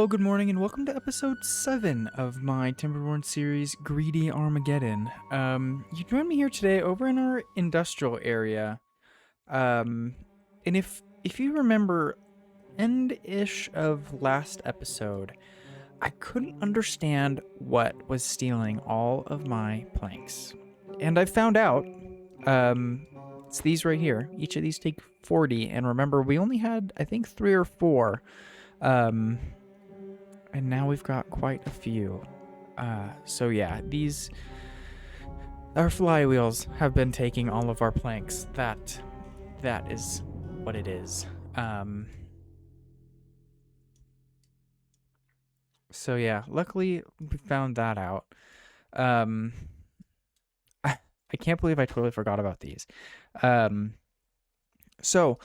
Hello, good morning, and welcome to episode 7 of my Timberborn series, Greedy Armageddon. You joined me here today over in our industrial area. And if you remember, end-ish of last episode, I couldn't understand what was stealing all of my planks. And I found out, it's these right here. Each of these take 40, and remember, we only had, I think, 3 or 4. And now we've got quite a few. So yeah, our flywheels have been taking all of our planks. That is what it is. So yeah, luckily we found that out. I can't believe I totally forgot about these. So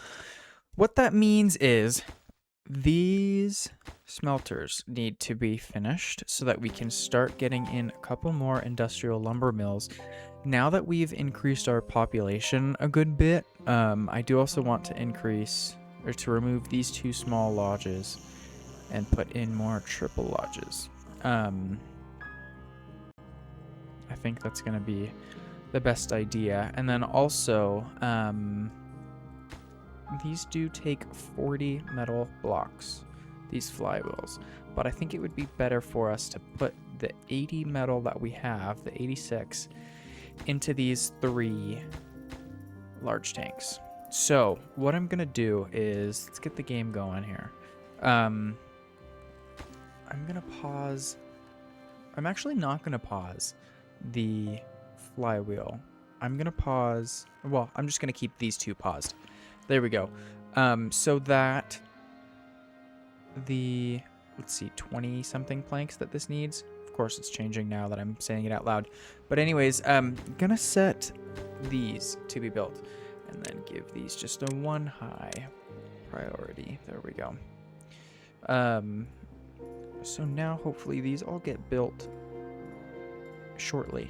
what that means is these smelters need to be finished so that we can start getting in a couple more industrial lumber mills. Now that we've increased our population a good bit, I do also want to increase or to remove these 2 small lodges and put in more triple lodges. I think that's going to be the best idea. And then also, these do take 40 metal blocks, these flywheels, but I think it would be better for us to put the 80 metal that we have, the 86, into these 3 large tanks. So what I'm gonna do is, let's get the game going here. I'm gonna pause. I'm actually not gonna pause the flywheel. I'm gonna pause, well, I'm just gonna keep these 2 paused. There we go. So that the, let's see, 20-something planks that this needs. Of course, it's changing now that I'm saying it out loud. But anyways, I'm gonna set these to be built and then give these just a 1 high priority. There we go. So now hopefully these all get built shortly.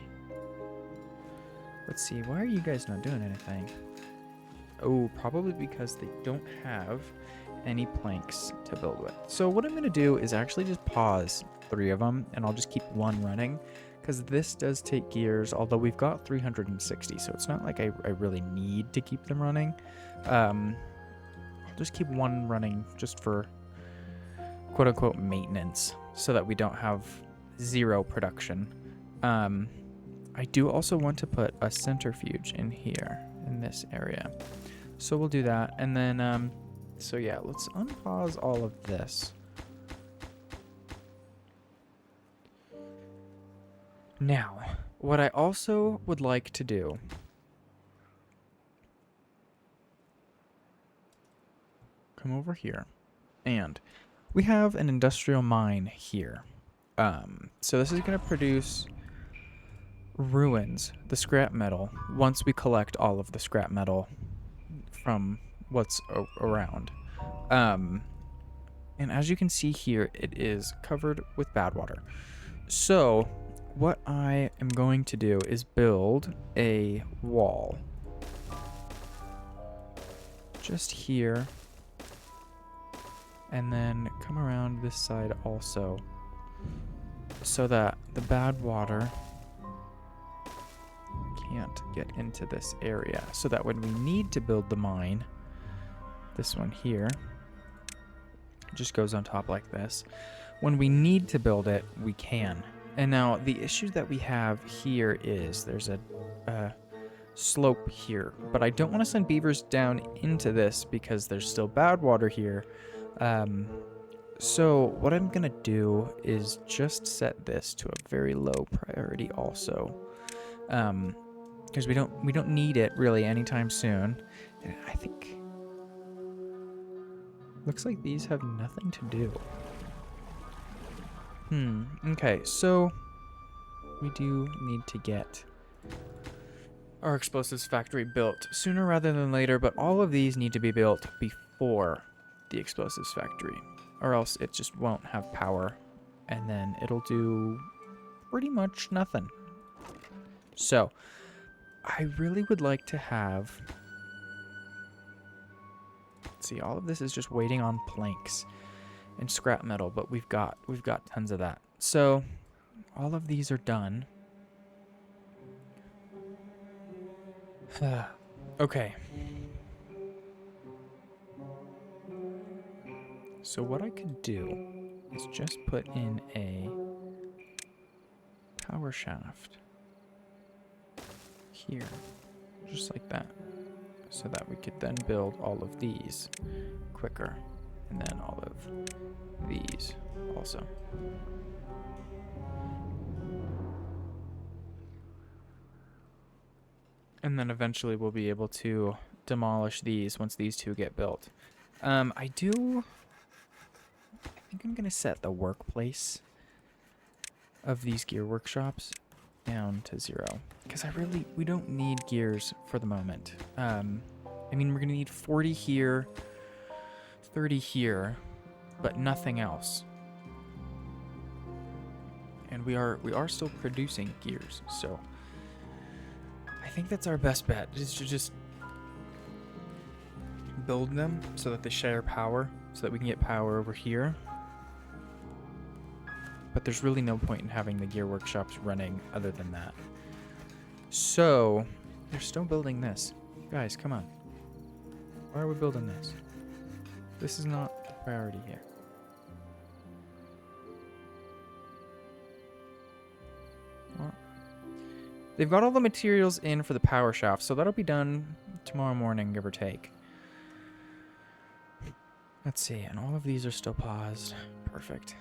Let's see, why are you guys not doing anything? Oh, probably because they don't have any planks to build with. So what I'm going to do is actually just pause 3 of them, and I'll just keep 1 running, because this does take gears, although we've got 360, so it's not like I really need to keep them running. I'll just keep 1 running just for quote-unquote maintenance, so that we don't have 0 production. I do also want to put a centrifuge in here, in this area. So we'll do that, and then, so yeah, let's unpause all of this. Now, what I also would like to do come over here, and we have an industrial mine here. So this is going to produce ruins, the scrap metal, once we collect all of the scrap metal from what's around. And as you can see here, it is covered with bad water. So what I am going to do is build a wall just here, and then come around this side also, so that the bad water can't get into this area, so that when we need to build the mine, this one here just goes on top like this. When we need to build it, we can. And now the issue that we have here is there's a slope here, but I don't want to send beavers down into this because there's still bad water here. So what I'm gonna do is just set this to a very low priority also, because we don't need it really anytime soon. And I think looks like these have nothing to do. Okay, so we do need to get our explosives factory built sooner rather than later, but all of these need to be built before the explosives factory, or else it just won't have power, and then it'll do pretty much nothing. So I really would like to have, see, all of this is just waiting on planks. and scrap metal, but we've got tons of that. So all of these are done. Okay. So what I could do is just put in a power shaft here, just like that, so that we could then build all of these quicker, and then all of these also. And then eventually we'll be able to demolish these once these two get built. I think I'm gonna set the workplace of these gear workshops down to 0, because we don't need gears for the moment. I mean, we're gonna need 40 here, 30 here, but nothing else. And we are still producing gears, so I think that's our best bet, is to just build them so that they share power, so that we can get power over here. But there's really no point in having the gear workshops running other than that. So they're still building this. Guys, come on. Why are we building this? This is not the priority here. Well, they've got all the materials in for the power shaft, so that'll be done tomorrow morning, give or take. Let's see, and all of these are still paused. Perfect.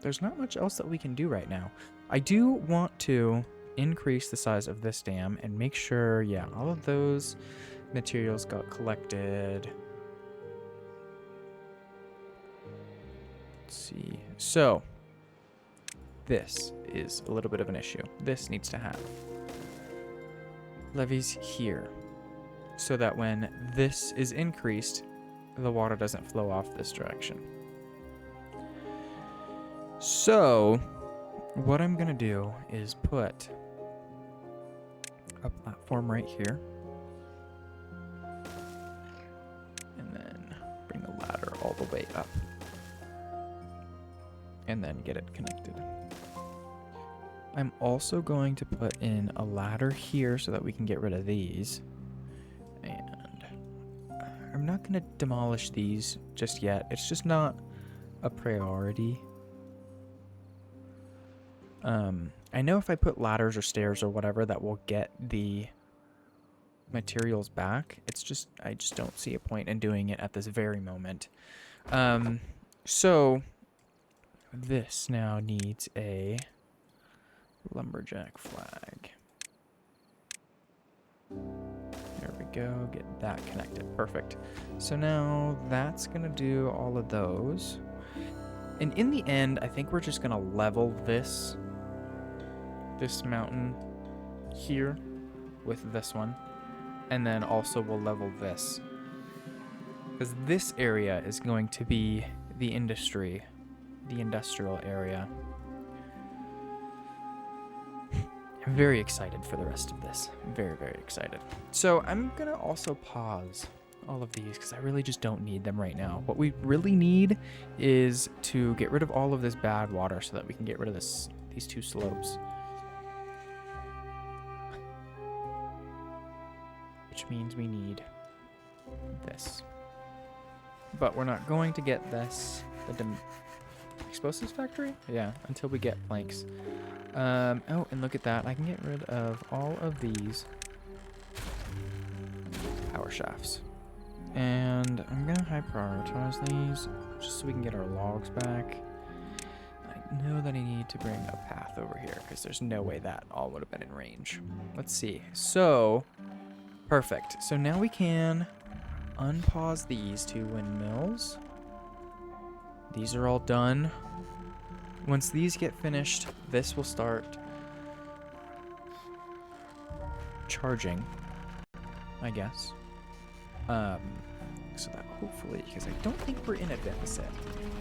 There's not much else that we can do right now. I do want to increase the size of this dam and make sure, yeah, all of those materials got collected. Let's see. So, this is a little bit of an issue. This needs to have levees here, so that when this is increased, the water doesn't flow off this direction. So, what I'm going to do is put a platform right here, and then bring the ladder all the way up, and then get it connected. I'm also going to put in a ladder here so that we can get rid of these. And I'm not going to demolish these just yet. It's just not a priority. I know if I put ladders or stairs or whatever, that will get the materials back. It's just, I just don't see a point in doing it at this very moment. So this now needs a lumberjack flag. There we go, get that connected, perfect. So now that's gonna do all of those. And in the end, I think we're just gonna level this mountain here with this one, and then also we'll level this, because this area is going to be the industrial area. I'm very excited for the rest of this. I'm very, very excited. So I'm gonna also pause all of these because I really just don't need them right now. What we really need is to get rid of all of this bad water so that we can get rid of these two slopes. Which means we need this. But we're not going to get this, the explosives factory? Yeah, until we get planks. Oh, and look at that. I can get rid of all of these power shafts. And I'm going to high prioritize these just so we can get our logs back. I know that I need to bring a path over here because there's no way that all would have been in range. Let's see. So, perfect. So now we can unpause these two windmills. These are all done. Once these get finished, this will start charging, I guess. So that hopefully, because I don't think we're in a deficit.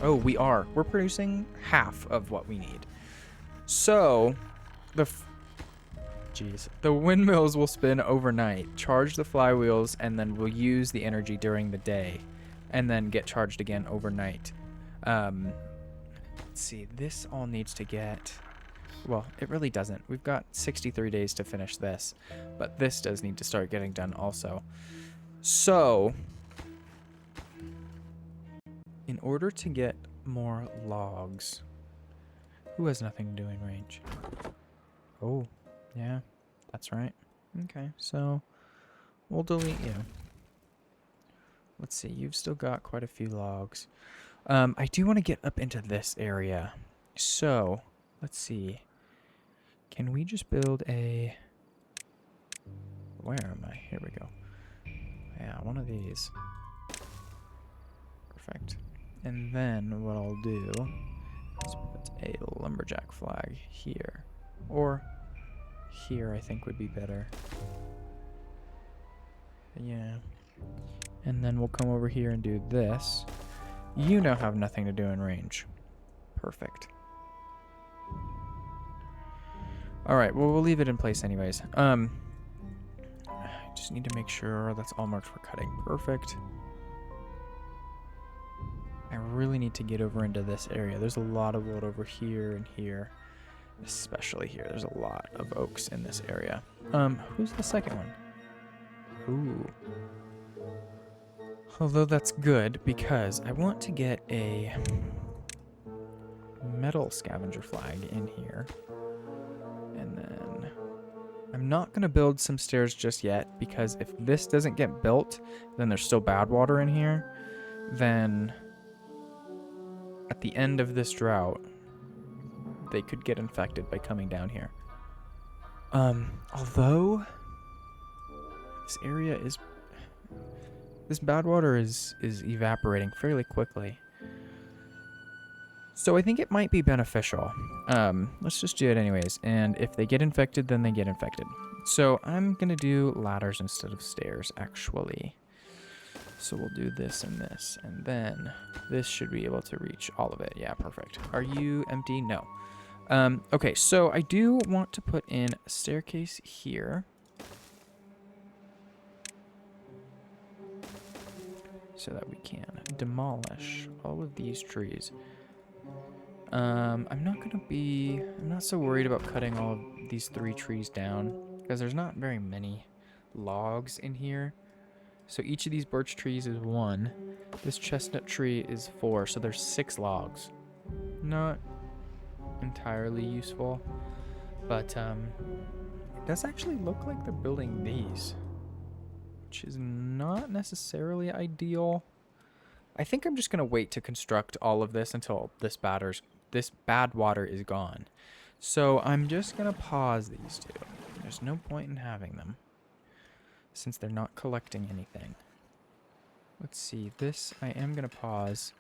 Oh, we are. We're producing half of what we need. So, the windmills will spin overnight, charge the flywheels, and then we'll use the energy during the day. and then get charged again overnight. Let's see, this all needs to get... Well, it really doesn't. We've got 63 days to finish this, but this does need to start getting done also. So, in order to get more logs... Who has nothing to do in range? Oh, yeah, that's right. Okay, so we'll delete you. Let's see, you've still got quite a few logs. I do want to get up into this area. So, let's see. Can we just build a... Where am I? Here we go. Yeah, one of these. Perfect. And then what I'll do is put a lumberjack flag here. Or here, I think would be better. Yeah. And then we'll come over here and do this. You now have nothing to do in range. Perfect. Alright, well, we'll leave it in place anyways. I just need to make sure that's all marked for cutting. Perfect. I really need to get over into this area. There's a lot of wood over here and here. Especially here. There's a lot of oaks in this area. Who's the second one? Ooh. Although that's good because I want to get a metal scavenger flag in here. And then I'm not going to build some stairs just yet because if this doesn't get built, then there's still bad water in here. Then at the end of this drought, they could get infected by coming down here. Although this area is... This bad water is evaporating fairly quickly. So I think it might be beneficial. Let's just do it anyways. And if they get infected, then they get infected. So I'm going to do ladders instead of stairs, actually. So we'll do this and this. And then this should be able to reach all of it. Yeah, perfect. Are you empty? No. Okay, so I do want to put in a staircase here. So that we can demolish all of these trees. I'm not so worried about cutting all of these 3 trees down because there's not very many logs in here. So each of these birch trees is 1. This chestnut tree is 4, so there's 6 logs. Not entirely useful, but it does actually look like they're building these, which is not necessarily ideal. I think I'm just going to wait to construct all of this until this bad water is gone. So I'm just going to pause these 2. There's no point in having them since they're not collecting anything. Let's see. This I am going to pause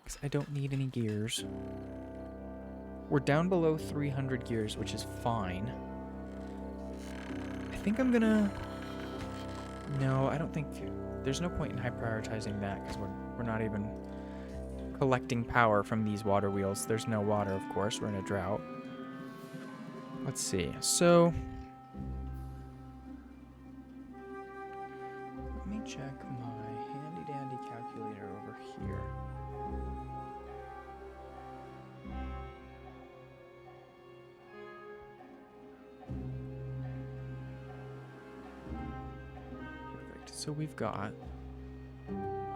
because I don't need any gears. We're down below 300 gears, which is fine. I think I'm going to... No, I don't think... There's no point in high prioritizing that because we're not even collecting power from these water wheels. There's no water, of course. We're in a drought. Let's see. So, let me check my handy-dandy calculator over here. So we've got,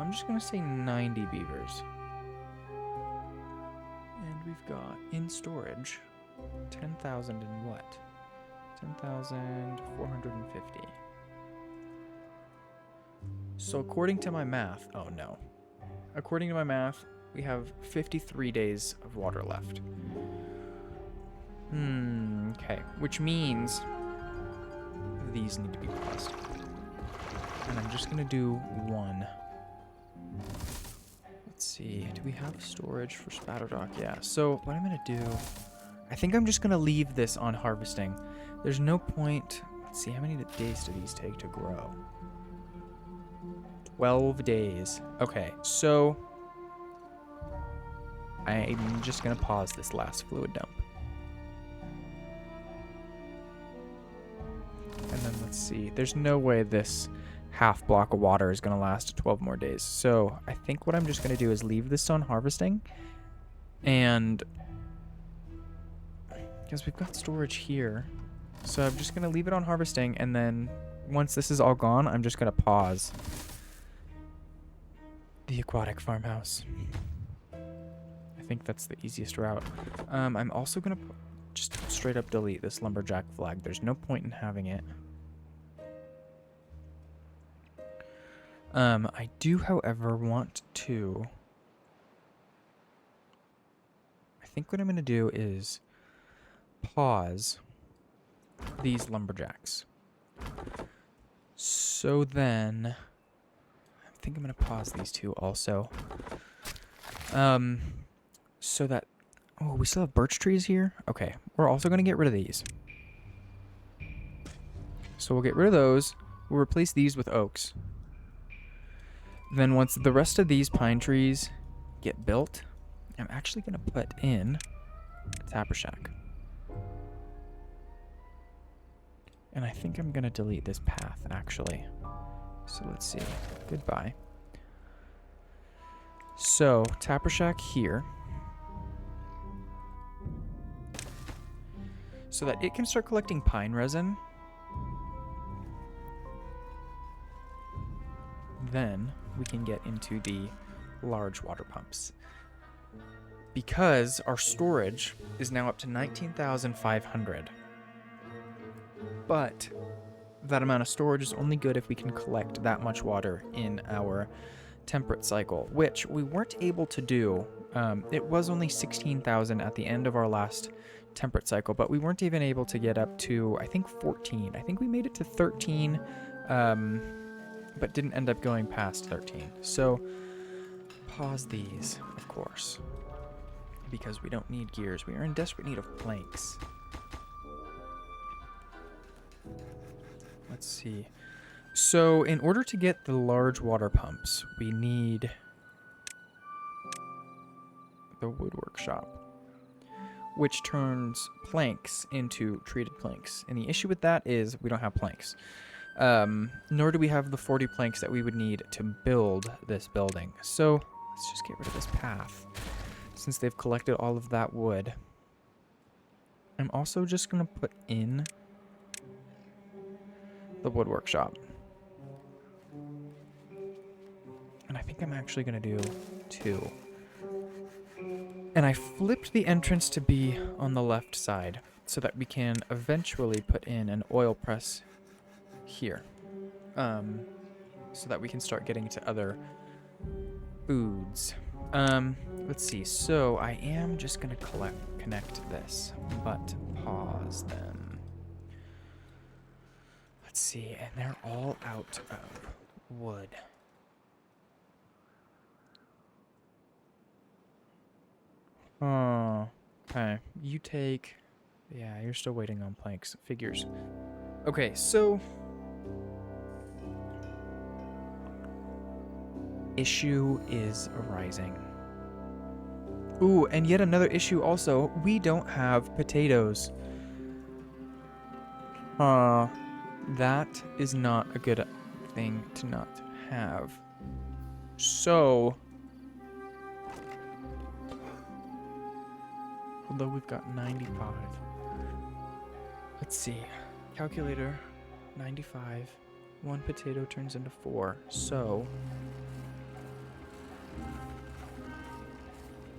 I'm just going to say 90 beavers. And we've got in storage 10,000 and what? 10,450. So according to my math, oh no. According to my math, we have 53 days of water left. Okay. Which means these need to be paused. And I'm just going to do 1. Let's see. Do we have storage for Spatterdock? Yeah. So what I'm going to do, I think I'm just going to leave this on harvesting. There's no point. Let's see. How many days do these take to grow? 12 days. Okay. So I'm just going to pause this last fluid dump. And then let's see. There's no way this half block of water is going to last 12 more days. So I think what I'm just going to do is leave this on harvesting. And because we've got storage here. So I'm just going to leave it on harvesting. And then once this is all gone, I'm just going to pause the aquatic farmhouse. I think that's the easiest route. I'm also going to just straight up delete this lumberjack flag. There's no point in having it. I do, however, want to... I think what I'm going to do is pause these lumberjacks. So then... I think I'm going to pause these two also. So that... Oh, we still have birch trees here? Okay, we're also going to get rid of these. So we'll get rid of those. We'll replace these with oaks. Then once the rest of these pine trees get built, I'm actually going to put in a tapper shack. And I think I'm going to delete this path, actually. So let's see. Goodbye. So, tapper shack here. So that it can start collecting pine resin. Then we can get into the large water pumps. Because our storage is now up to 19,500. But that amount of storage is only good if we can collect that much water in our temperate cycle, which we weren't able to do. It was only 16,000 at the end of our last temperate cycle, but we weren't even able to get up to, I think, 14. I think we made it to 13, but didn't end up going past 13. So pause these, of course, because we don't need gears. We are in desperate need of planks. Let's see. So in order to get the large water pumps, we need the wood workshop, which turns planks into treated planks. And the issue with that is we don't have planks. Nor do we have the 40 planks that we would need to build this building. So let's just get rid of this path, since they've collected all of that wood. I'm also just going to put in the wood workshop. And I think I'm actually going to do 2. And I flipped the entrance to be on the left side so that we can eventually put in an oil press here. So that we can start getting to other foods. Let's see. So I am just going to connect this, but pause then. Let's see. And they're all out of wood. Oh, okay. You take... Yeah, you're still waiting on planks. Figures. Okay, so... Issue is arising. Ooh, and yet another issue also. We don't have potatoes. That is not a good thing to not have. So... Although we've got 95. Let's see. Calculator. 95. 1 potato turns into 4. So...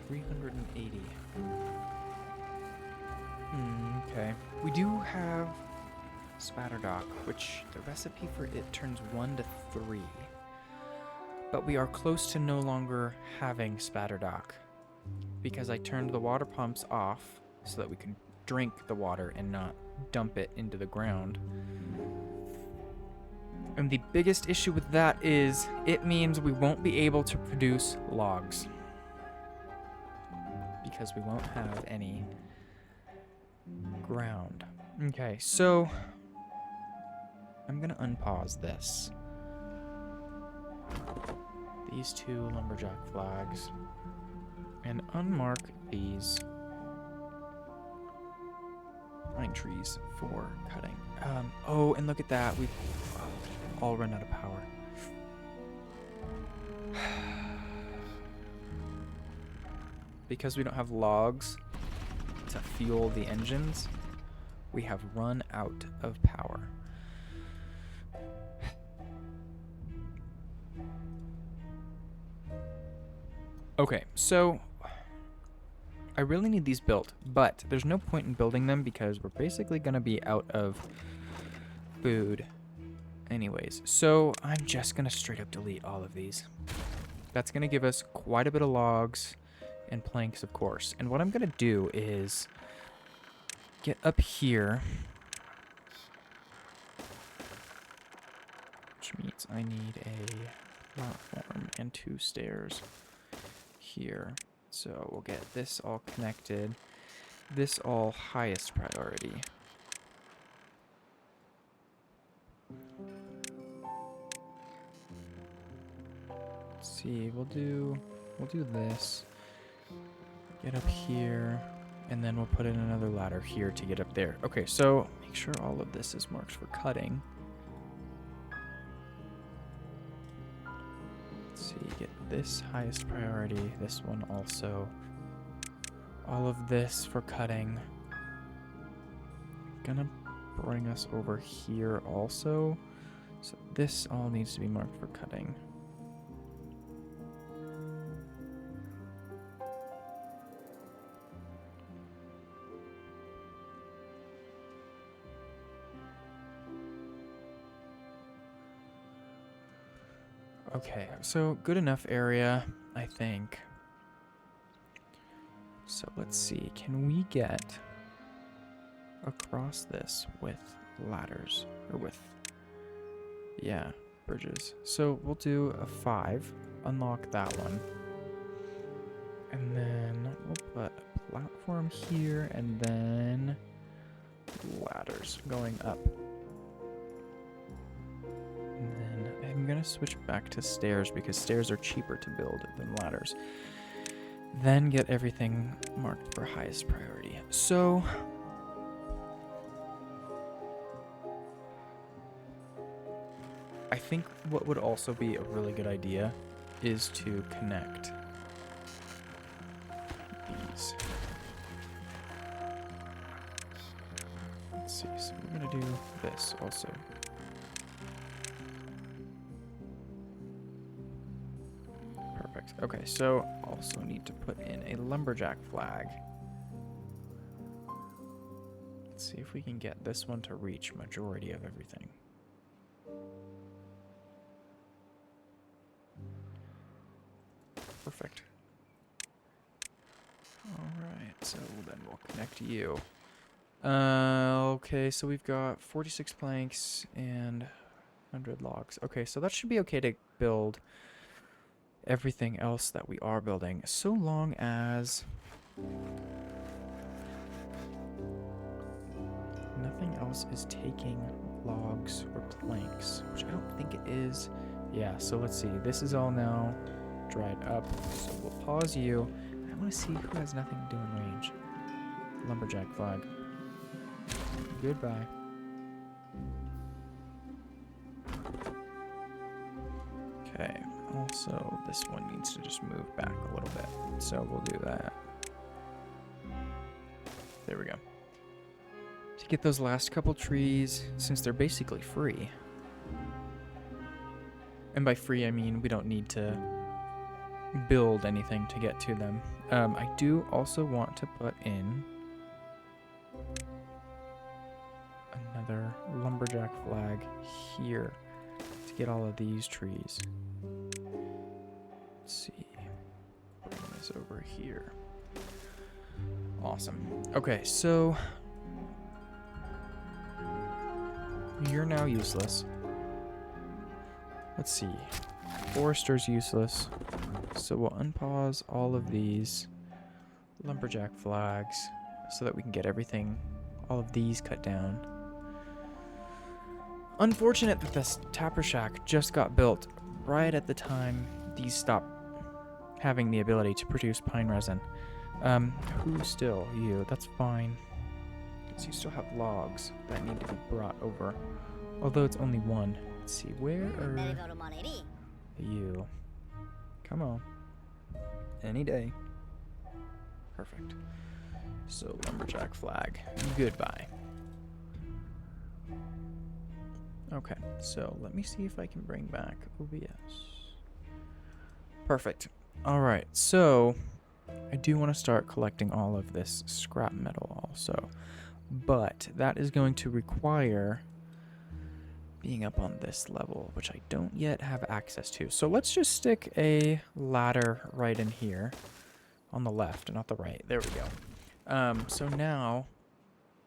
380. Okay. We do have spatterdock, which the recipe for it turns 1 to 3. But we are close to no longer having spatterdock, because I turned the water pumps off so that we could drink the water and not dump it into the ground. And the biggest issue with that is it means we won't be able to produce logs, because we won't have any ground. Okay, so I'm gonna unpause this. These 2 lumberjack flags. And unmark these pine trees for cutting. Oh, and look at that. We've all run out of power. because we don't have logs to fuel the engines, we have run out of power. Okay, so I really need these built, but there's no point in building them because we're basically going to be out of food anyways. So I'm just going to straight up delete all of these. That's going to give us quite a bit of logs and planks, of course. And what I'm going to do is get up here, which means I need a platform and 2 stairs here. So we'll get this all connected. This all highest priority. Let's see, we'll do this. Get up here, and then we'll put in another ladder here to get up there. Okay, so make sure all of this is marked for cutting. Let's see, get this highest priority, this one also. All of this for cutting. Gonna bring us over here also. So this all needs to be marked for cutting. Okay, so good enough area, I think. So let's see, can we get across this with ladders, or with, yeah, bridges. So we'll do a 5, unlock that one. And then we'll put a platform here, and then ladders going up. And then I'm gonna switch back to stairs because stairs are cheaper to build than ladders. Then get everything marked for highest priority. So I think what would also be a really good idea is to connect these. Let's see, so we're gonna do this also. Perfect. Okay, so also need to put in a lumberjack flag. Let's see if we can get this one to reach majority of everything. Perfect. Alright, so then we'll connect you. Okay, so we've got 46 planks and 100 logs. Okay, so that should be okay to build everything else that we are building, so long as nothing else is taking logs or planks, which I don't think it is. Yeah, so let's see. This is all now dried up, so we'll pause you. I want to see who has nothing to do in range. Lumberjack flag. Goodbye. Okay, also this one needs to just move back a little bit, so we'll do that. There we go. To get those last couple trees, since they're basically free. And by free, I mean we don't need to build anything to get to them. I do also want to put in another lumberjack flag here to get all of these trees. Let's see. Bring this over here. Awesome. Okay, so you're now useless. Let's see. Forester's useless. So we'll unpause all of these lumberjack flags so that we can get everything, all of these cut down. Unfortunate that this tapper shack just got built right at the time these stopped having the ability to produce pine resin. Who still? You. That's fine. So you still have logs that need to be brought over. Although it's only one. Let's see, where are you? Come on. Any day. Perfect. So lumberjack flag, goodbye. Okay, so let me see if I can bring back OBS. Perfect. All right, so I do want to start collecting all of this scrap metal also, but that is going to require being up on this level, which I don't yet have access to. So let's just stick a ladder right in here on the left, not the right. There we go. So now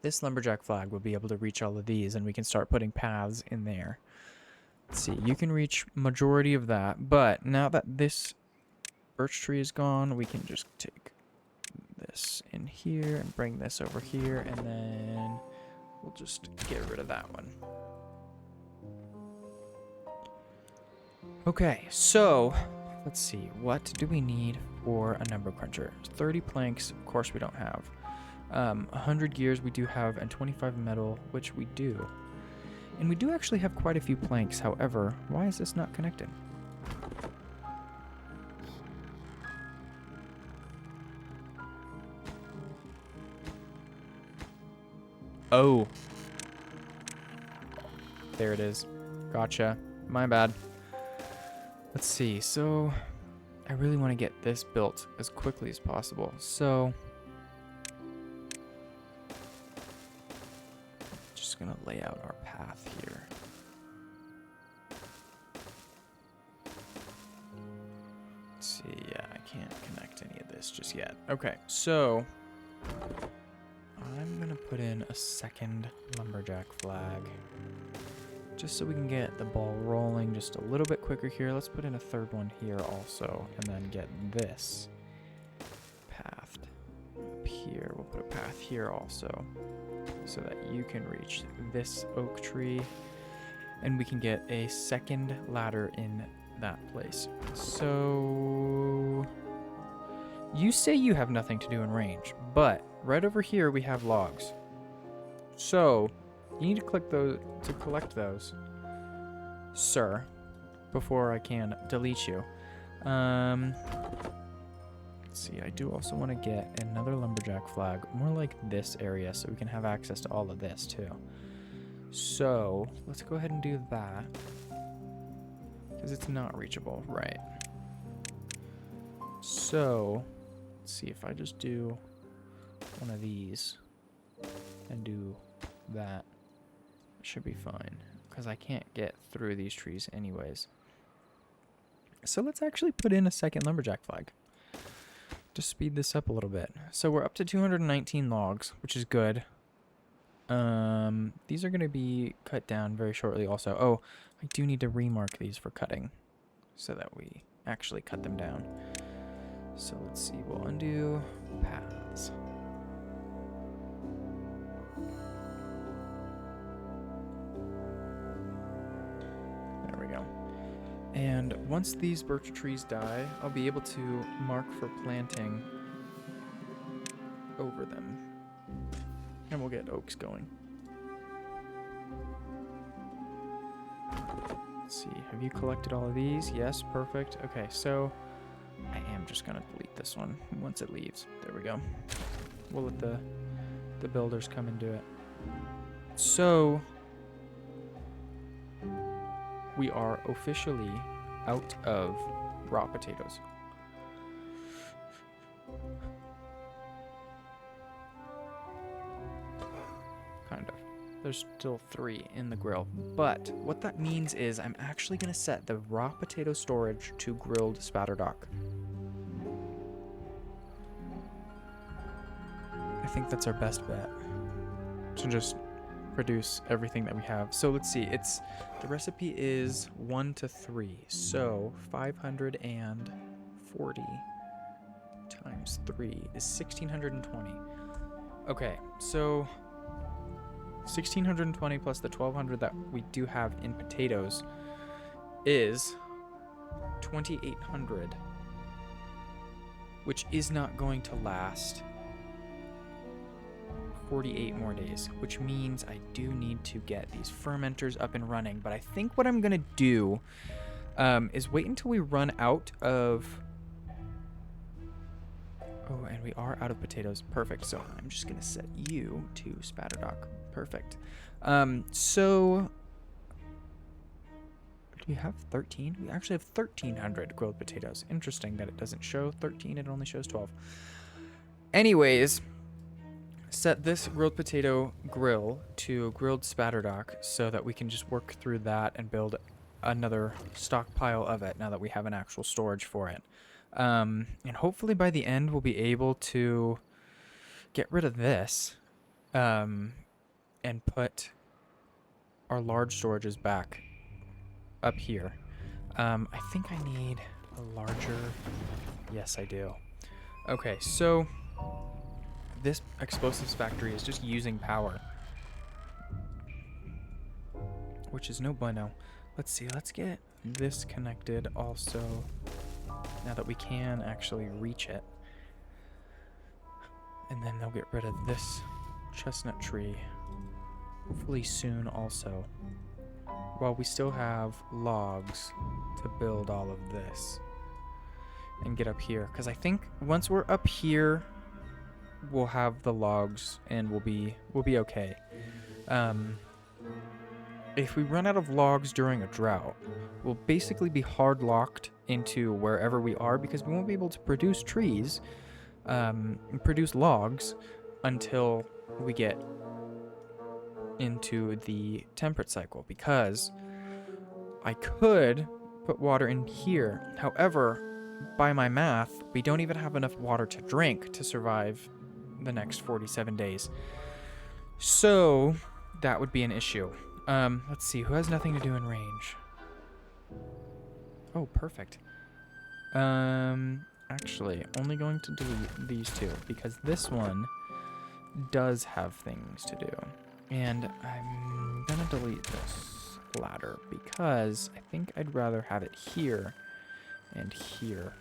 this lumberjack flag will be able to reach all of these, and we can start putting paths in there. Let's see, you can reach majority of that, but now that this birch tree is gone, we can just take this in here and bring this over here, and then we'll just get rid of that one. Okay, so let's see, what do we need for a number cruncher? 30 planks, of course we don't have. 100 gears we do have, and 25 metal, which we do. And we do actually have quite a few planks, however, why is this not connected? Oh. There it is. Gotcha. My bad. Let's see, so I really want to get this built as quickly as possible. So just gonna lay out our path here. Let's see, yeah, I can't connect any of this just yet. Okay, so I'm gonna put in a second lumberjack flag, just so we can get the ball rolling just a little bit quicker here. Let's put in a third one here also, and then get this pathed up here. We'll put a path here also, so that you can reach this oak tree, and we can get a second ladder in that place. So you say you have nothing to do in range, but right over here we have logs. So you need to click those to collect those, sir, before I can delete you. Let's see, I do also want to get another lumberjack flag, more like this area, so we can have access to all of this too. So let's go ahead and do that, because it's not reachable, right? So let's see if I just do one of these and do that. Should be fine, because I can't get through these trees anyways. So let's actually put in a second lumberjack flag to speed this up a little bit. So we're up to 219 logs, which is good. These are going to be cut down very shortly also. Oh, I do need to remark these for cutting so that we actually cut them down. So let's see, we'll undo paths. And once these birch trees die, I'll be able to mark for planting over them. And we'll get oaks going. Let's see, have you collected all of these? Yes, perfect. Okay, so I am just gonna delete this one once it leaves. There we go. We'll let the builders come and do it. So we are officially out of raw potatoes. Kind of. There's still 3 in the grill. But what that means is I'm actually going to set the raw potato storage to grilled spatterdock. I think that's our best bet. To just produce everything that we have. So let's see, the recipe is 1 to 3, so 540 times 3 is 1620. Okay, so 1620 plus the 1200 that we do have in potatoes is 2800, which is not going to last 48 more days, which means I do need to get these fermenters up and running. But I think what I'm gonna do is wait until we run out of Oh, and we are out of potatoes. Perfect. So I'm just going to set you to Spatterdock. Perfect. So do we have 13? We actually have 1,300 grilled potatoes. Interesting that it doesn't show 13. It only shows 12. Anyways, set this grilled potato grill to grilled Spatterdock so that we can just work through that and build another stockpile of it now that we have an actual storage for it. And hopefully by the end we'll be able to get rid of this and put our large storages back up here. I think I need a larger... Yes, I do. Okay, so this explosives factory is just using power, which is no bueno. Let's see, let's get this connected also, now that we can actually reach it. And then they'll get rid of this chestnut tree, hopefully soon also, while we still have logs to build all of this and get up here. Because I think once we're up here, we'll have the logs and we'll be okay. If we run out of logs during a drought, we'll basically be hard locked into wherever we are because we won't be able to produce trees, produce logs until we get into the temperate cycle, because I could put water in here. However, by my math, we don't even have enough water to drink to survive the next 47 days. So that would be an issue. Let's see, who has nothing to do in range? Oh, perfect. Actually, only going to delete these two because this one does have things to do. And I'm gonna delete this ladder because I think I'd rather have it here and here.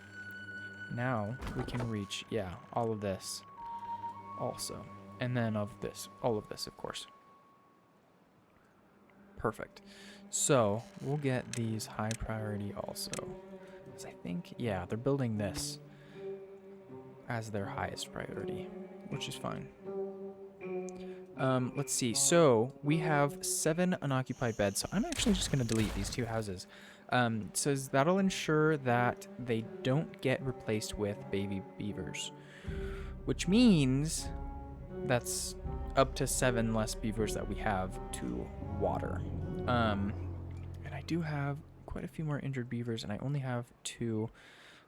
Now we can reach, yeah, all of this also. And then of this, all of this, of course. Perfect. So we'll get these high priority also. Because I think, yeah, they're building this as their highest priority, which is fine. Let's see. So we have 7 unoccupied beds. So I'm actually just going to delete these 2 houses. So that'll ensure that they don't get replaced with baby beavers, which means that's up to 7 less beavers that we have to water. And I do have quite a few more injured beavers, and I only have 2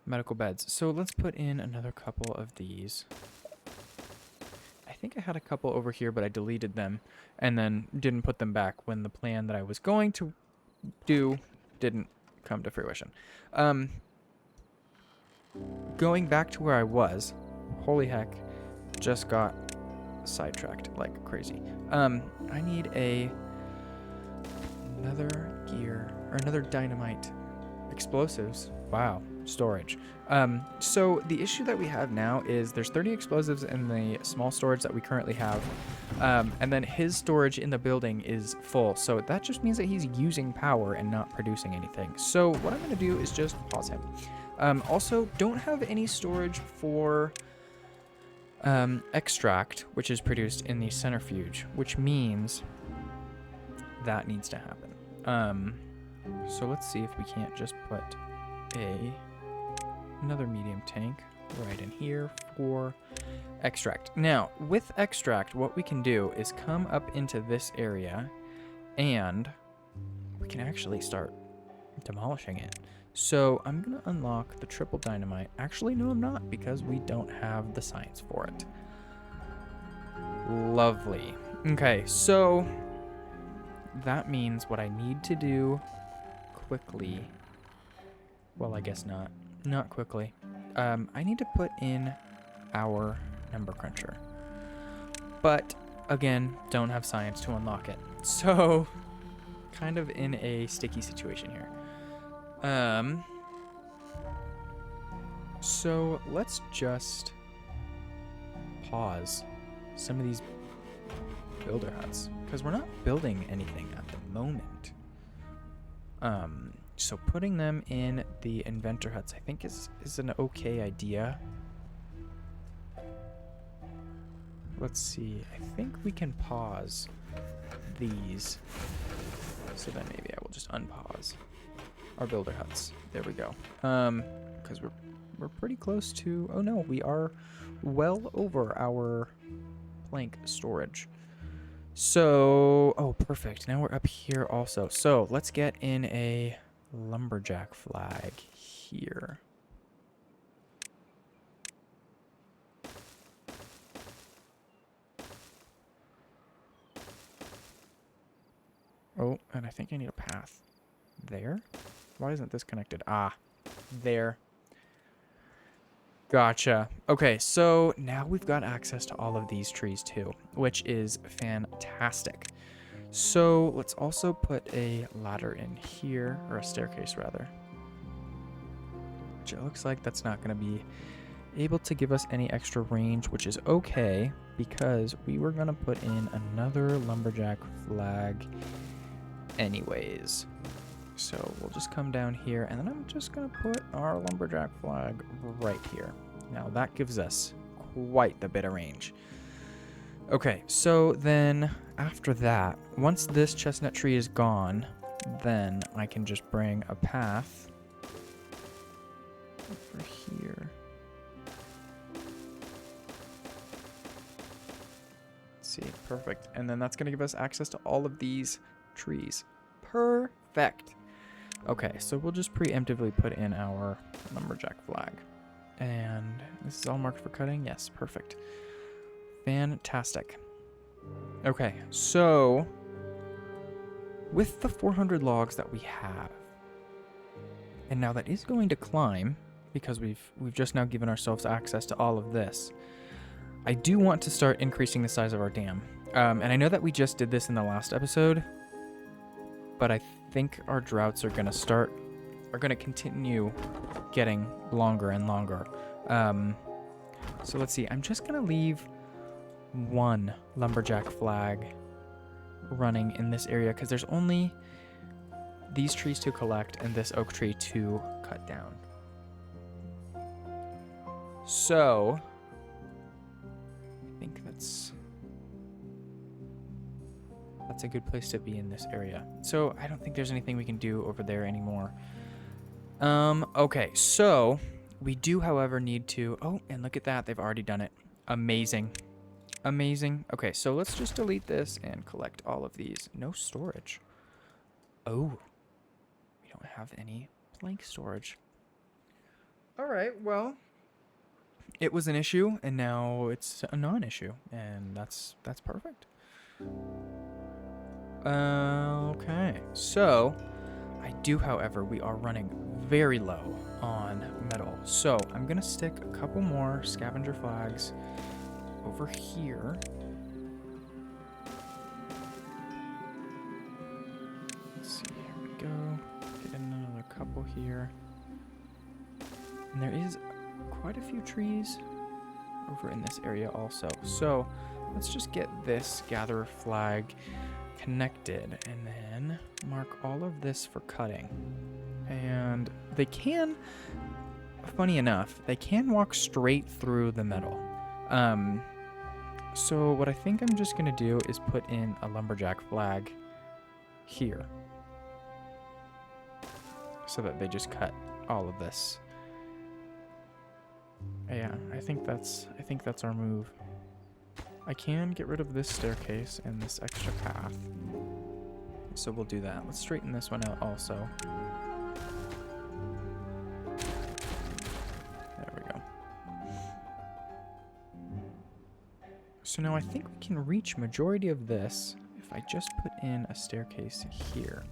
medical beds. So let's put in another couple of these. I think I had a couple over here, but I deleted them and then didn't put them back when the plan that I was going to do didn't come to fruition. Going back to where I was, holy heck, just got sidetracked like crazy. I need another gear or another dynamite explosives. Wow, storage. So the issue that we have now is there's 30 explosives in the small storage that we currently have, and then his storage in the building is full. So that just means that he's using power and not producing anything. So what I'm going to do is just pause him. Also, don't have any storage for extract, which is produced in the centrifuge, which means that needs to happen. So let's see if we can't just put another medium tank right in here for extract. Now, with extract, what we can do is come up into this area and we can actually start demolishing it. So I'm going to unlock the triple dynamite. Actually, no, I'm not, because we don't have the science for it. Lovely. Okay, so that means what I need to do quickly, well, I guess not quickly. I need to put in our number cruncher, but again, don't have science to unlock it. So kind of in a sticky situation here. So let's just pause some of these builder huts because we're not building anything at the moment. So putting them in the inventor huts, I think is an okay idea. let's see. I think we can pause these. So then maybe I will just unpause our builder huts. There we go. Because we're pretty close to... Oh no, we are well over our plank storage. So... Oh, perfect. Now we're up here also. So let's get in a lumberjack flag here. Oh, and I think I need a path. There? Why isn't this connected? Ah, there. Gotcha. Okay, so now we've got access to all of these trees too, which is fantastic. So let's also put a ladder in here, or a staircase rather. Which it looks like that's not going to be able to give us any extra range, which is okay, because we were going to put in another lumberjack flag anyways. So we'll just come down here, and then I'm just going to put our lumberjack flag right here. Now that gives us quite the bit of range. Okay, so then after that, once this chestnut tree is gone, then I can just bring a path over here. Let's see, perfect. And then that's going to give us access to all of these trees. Perfect. Okay, so we'll just preemptively put in our lumberjack flag. And this is all marked for cutting? Yes, perfect. Fantastic. Okay, so with the 400 logs that we have, and now that is going to climb because we've just now given ourselves access to all of this, I do want to start increasing the size of our dam. And I know that we just did this in the last episode, but I think our droughts are going to continue getting longer and longer. So let's see. I'm just going to leave one lumberjack flag running in this area because there's only these trees to collect and this oak tree to cut down. So I think that's a good place to be in this area. So I don't think there's anything we can do over there anymore. Okay, so we do, however, need to... Oh, and look at that. They've already done it. Amazing. Amazing. Okay, so let's just delete this and collect all of these. No storage. Oh, we don't have any plank storage. All right, well, it was an issue, and now it's a non-issue, and that's perfect. Okay, so I do, however, we are running very low on metal. So I'm going to stick a couple more scavenger flags over here. Let's see, here we go. Get in another couple here. And there is quite a few trees over in this area also. So let's just get this gatherer flag connected and then mark all of this for cutting. And they can, funny enough, they can walk straight through the metal. So what I think I'm just going to do is put in a lumberjack flag here so that they just cut all of this. Yeah, I think that's our move. I can get rid of this staircase and this extra path. So we'll do that. Let's straighten this one out also. There we go. So now I think we can reach majority of this if I just put in a staircase here.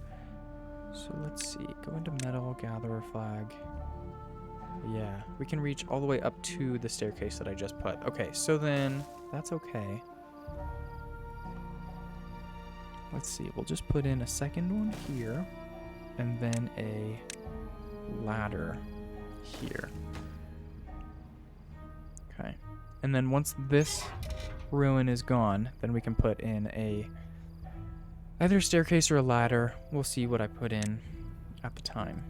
So let's see. Go into metal, gatherer flag. Yeah, we can reach all the way up to the staircase that I just put. Okay, so then that's okay. Let's see, we'll just put in a second one here and then a ladder here. Okay, and then once this ruin is gone, then we can put in either a staircase or a ladder. We'll see what I put in at the time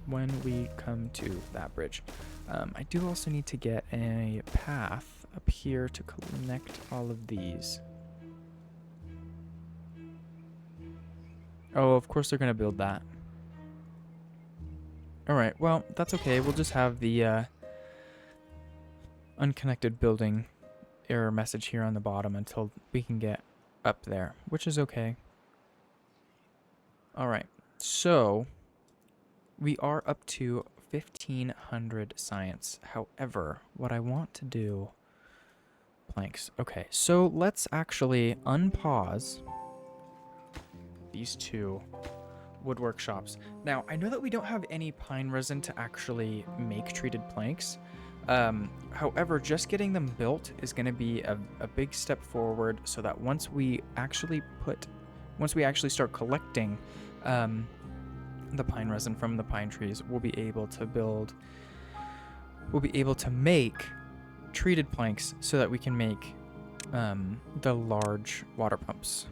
when we come to that bridge. I do also need to get a path up here to connect all of these. Oh, of course they're going to build that. Alright, well, that's okay. We'll just have the unconnected building error message here on the bottom until we can get up there, which is okay. Alright, so we are up to 1,500 science. However, what I want to do... Planks. Okay, so let's actually unpause these two wood workshops. Now, I know that we don't have any pine resin to actually make treated planks. However, just getting them built is going to be a big step forward so that once we actually start collecting the pine resin from the pine trees, we'll be able to make treated planks so that we can make the large water pumps.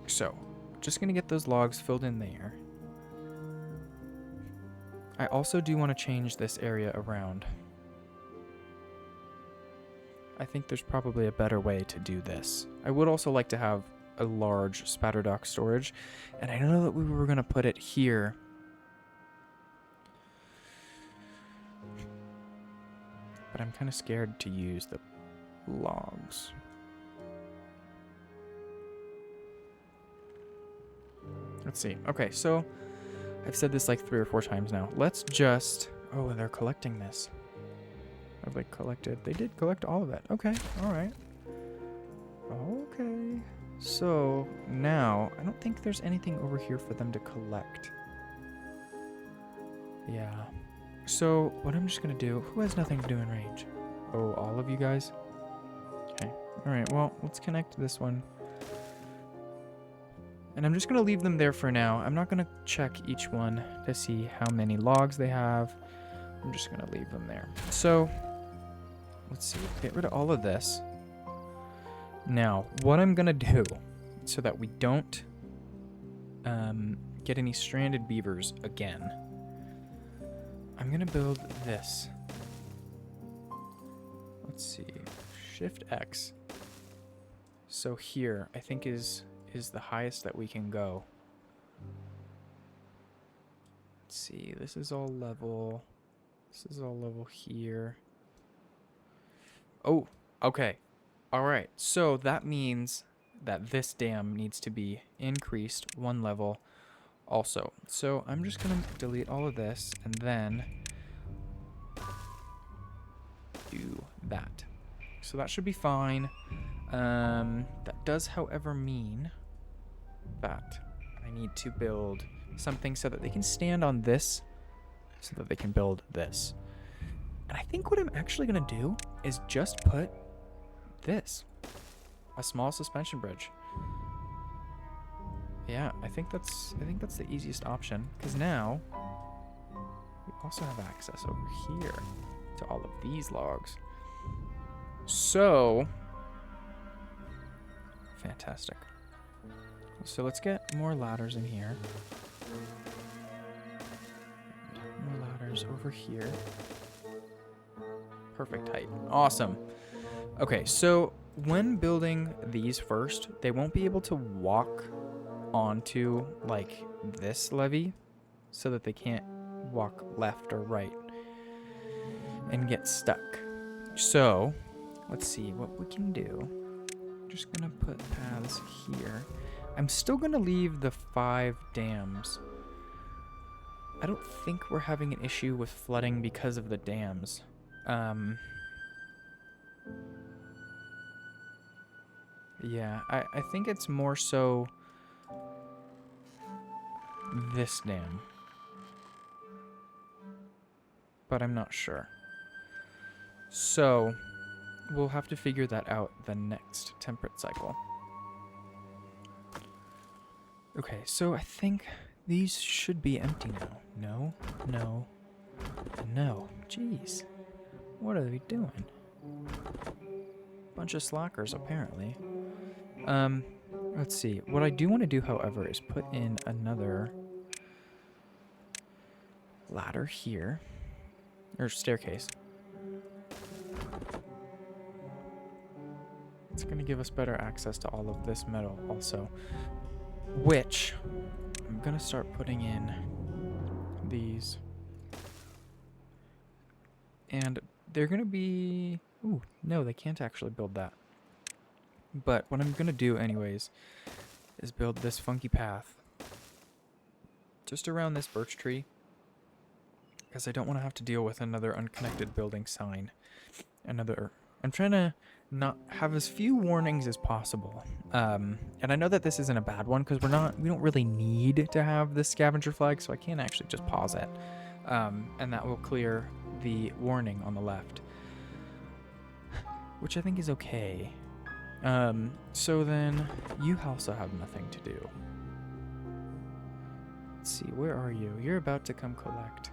So, just going to get those logs filled in there. I also do want to change this area around. I think there's probably a better way to do this. I would also like to have a large spatterdock storage, and I know that we were going to put it here. But I'm kind of scared to use the logs. Let's see. Okay, so I've said this like 3 or 4 times now. Let's just... Oh, they're collecting this. Have they collected? They did collect all of it. Okay, alright. Okay. So, now, I don't think there's anything over here for them to collect. Yeah. So, what I'm just going to do... Who has nothing to do in range? Oh, all of you guys? Okay. Alright, well, let's connect this one. And I'm just going to leave them there for now. I'm not going to check each one to see how many logs they have. I'm just going to leave them there. So, let's see. Get rid of all of this. Now, what I'm going to do so that we don't get any stranded beavers again, I'm going to build this. Let's see. Shift X. So here, I think is the highest that we can go. Let's see. This is all level. This is all level here. Oh, okay. All right. So that means that this dam needs to be increased 1 level also. So I'm just going to delete all of this and then do that. So that should be fine. That does, however, mean that I need to build something so that they can stand on this, so that they can build this. And I think what I'm actually going to do is just put this, a small suspension bridge. Yeah, I think that's the easiest option, because now we also have access over here to all of these logs. So, fantastic. So let's get more ladders in here. More ladders over here. Perfect height. Awesome. Okay, so when building these first, they won't be able to walk onto, like, this levee, so that they can't walk left or right and get stuck. So, let's see what we can do. I'm just gonna put paths here. I'm still gonna leave the 5 dams. I don't think we're having an issue with flooding because of the dams. Yeah, I think it's more so this dam. But I'm not sure. So, we'll have to figure that out the next temperate cycle. Okay, so I think these should be empty now. No, no, no. Jeez. What are they doing? Bunch of slackers, apparently. Let's see. What I do want to do, however, is put in another ladder here. Or staircase. give us better access to all of this metal also. Which, I'm going to start putting in these. And they're going to be... Ooh, no, they can't actually build that. But what I'm going to do anyways is build this funky path just around this birch tree, because I don't want to have to deal with another unconnected building sign. I'm trying to not have as few warnings as possible. And I know that this isn't a bad one because we don't really need to have this scavenger flag, so I can actually just pause it. And that will clear the warning on the left, which I think is okay. So then you also have nothing to do. Let's see, where are you? You're about to come collect.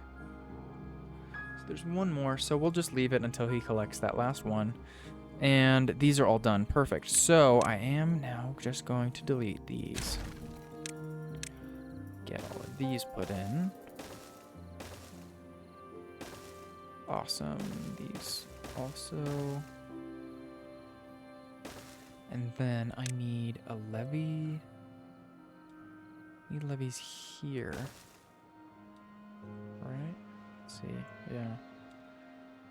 So there's one more, so we'll just leave it until he collects that last one. And these are all done. Perfect. So I am now just going to delete these. Get all of these put in. Awesome. These also. And then I need a levee. Need levees here. Right? Let's see. Yeah.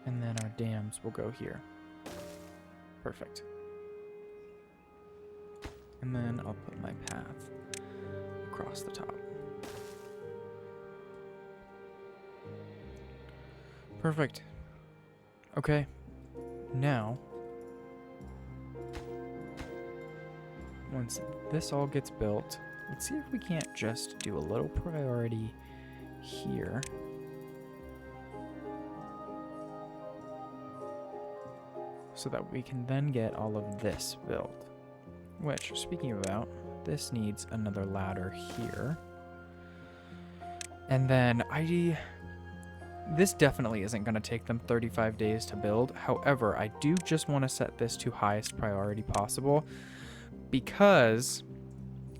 And then our dams will go here. Perfect. And then I'll put my path across the top. Perfect. Okay. Now, once this all gets built, let's see if we can't just do a little priority here. So that we can then get all of this built. Which, speaking about, this needs another ladder here. And then this definitely isn't going to take them 35 days to build. However, I do just want to set this to highest priority possible, because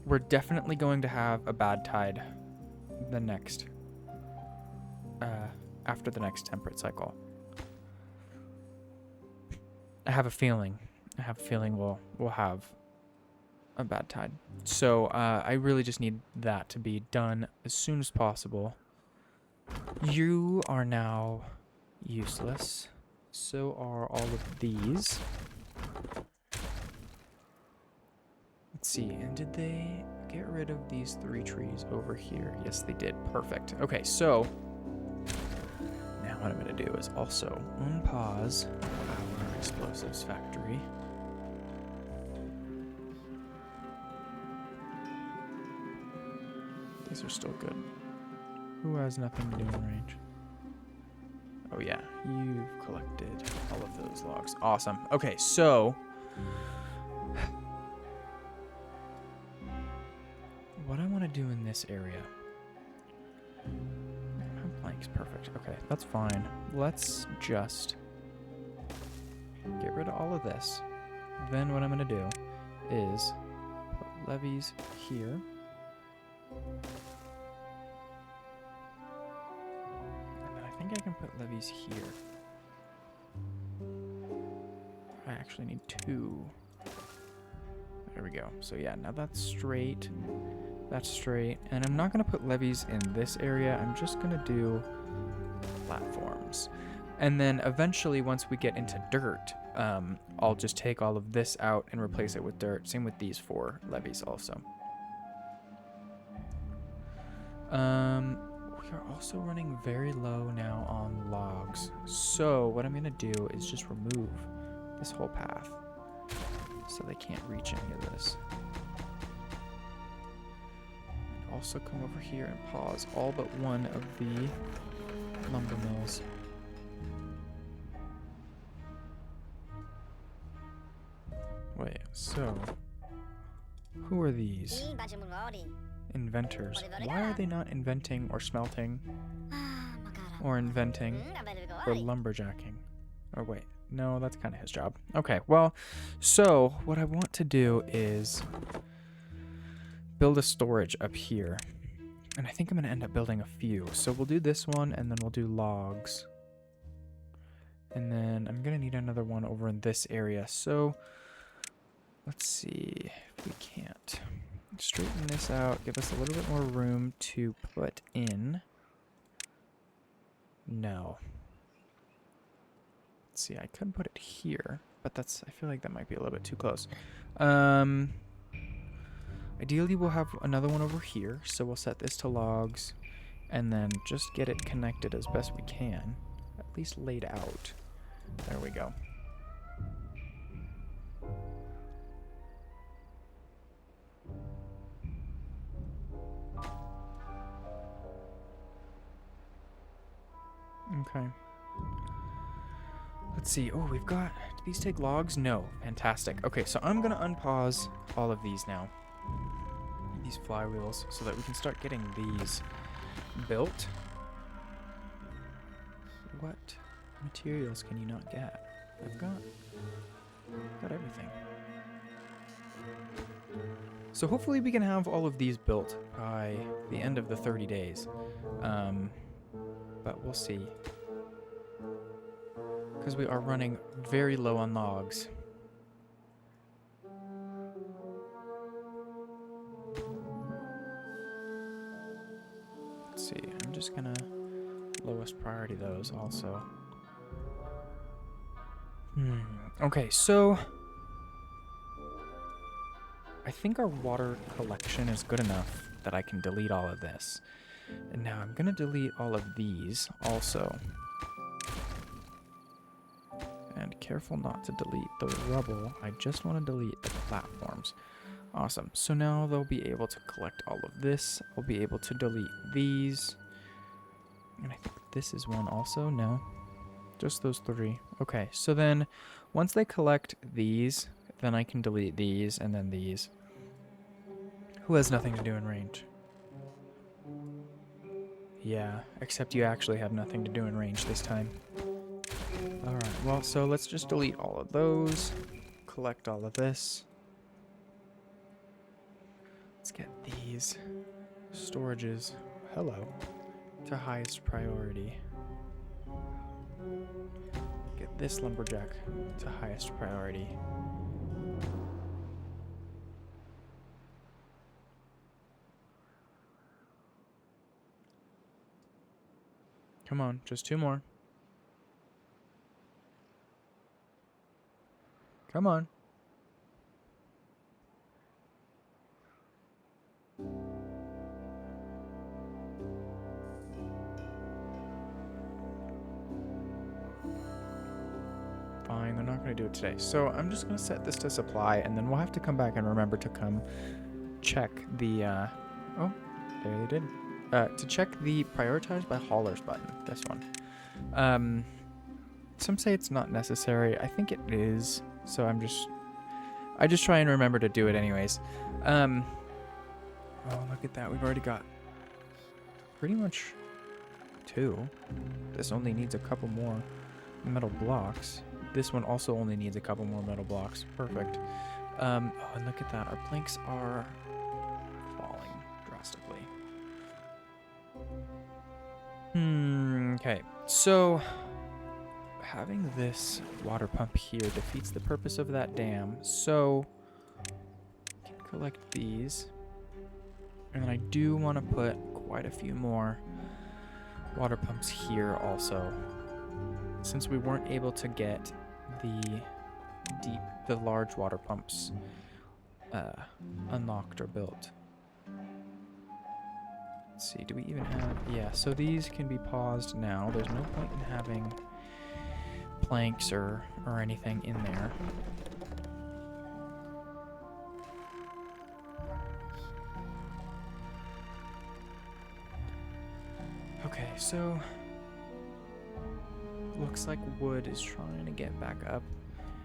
we're definitely going to have a bad tide after the next temperate cycle. I have a feeling we'll have a bad tide. So I really just need that to be done as soon as possible. You are now useless. So are all of these. Let's see, and did they get rid of these 3 trees over here? Yes, they did. Perfect. Okay, so now what I'm going to do is also unpause our explosives factory. These are still good. Who has nothing to do in range? Oh yeah, you've collected all of those logs. Awesome. Okay, so what I want to do in this area. Planks, perfect. Okay, that's fine. Let's just get rid of all of this. Then what I'm going to do is put levees here. And then I think I can put levees here. I actually need 2. There we go. So yeah, now that's straight. That's straight. And I'm not going to put levees in this area. I'm just going to do platforms. And then eventually, once we get into dirt, I'll just take all of this out and replace it with dirt. Same with these 4 levees also. We are also running very low now on logs. So what I'm going to do is just remove this whole path so they can't reach any of this. Also come over here and pause all but one of the lumber mills. Wait, so who are these? Inventors. Why are they not inventing or smelting or inventing or lumberjacking? Or wait, no, that's kind of his job. Okay, well, so what I want to do is build a storage up here. And I think I'm going to end up building a few. So we'll do this one, and then we'll do logs. And then I'm going to need another one over in this area. So Let's see if we can't straighten this out, give us a little bit more room to put in. No. Let's see, I could put it here, but I feel like that might be a little bit too close. Ideally, we'll have another one over here, so we'll set this to logs, and then just get it connected as best we can, at least laid out. There we go. Okay. Let's see. Oh, we've got... Do these take logs? No. Fantastic. Okay, so I'm going to unpause all of these now. These flywheels, so that we can start getting these built. What materials can you not get? I've got everything. So hopefully we can have all of these built by the end of the 30 days. But we'll see. Because we are running very low on logs. Let's see, I'm just gonna lowest priority those also. Okay, so I think our water collection is good enough that I can delete all of this. And now I'm gonna delete all of these also. And careful not to delete the rubble. I just want to delete the platforms. Awesome. So now they'll be able to collect all of this. I'll be able to delete these. And I think this is one also. No. Just those three. Okay. So then once they collect these, then I can delete these and then these. Who has nothing to do in range? Yeah, except you actually have nothing to do in range this time. Alright, well, so let's just delete all of those. Collect all of this. Let's get these storages, hello, to highest priority. Get this lumberjack to highest priority. Come on, just two more. Come on. Fine, they're not going to do it today. So I'm just going to set this to supply, and then we'll have to come back and remember to come check the, oh, there they did. To check the prioritize by haulers button, this one. Some say it's not necessary. I think it is. So I just try and remember to do it anyways. Oh, look at that. We've already got pretty much 2. This only needs a couple more metal blocks. This one also only needs a couple more metal blocks. Perfect. Oh, and look at that. Our planks are falling drastically. Okay. So having this water pump here defeats the purpose of that dam. So I can collect these. And then I do want to put quite a few more water pumps here also. Since we weren't able to get the large water pumps unlocked or built. Let's see, do we even have... Yeah, so these can be paused now. There's no point in having planks or anything in there. Okay, so looks like wood is trying to get back up.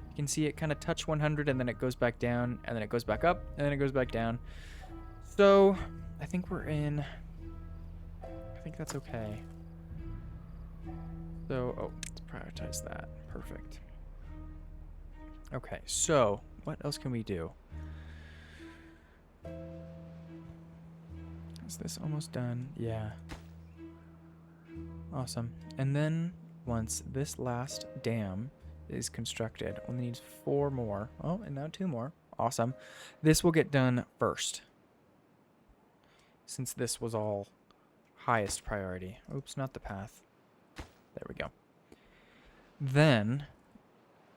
You can see it kind of touch 100 and then it goes back down and then it goes back up and then it goes back down. So I think we're in... I think that's okay. So, oh, let's prioritize that. Perfect. Okay, so what else can we do? Is this almost done? Yeah. Awesome. And then once this last dam is constructed, only needs 4 more. Oh, and now 2 more. Awesome. This will get done first, since this was all highest priority. Oops, not the path. There we go. Then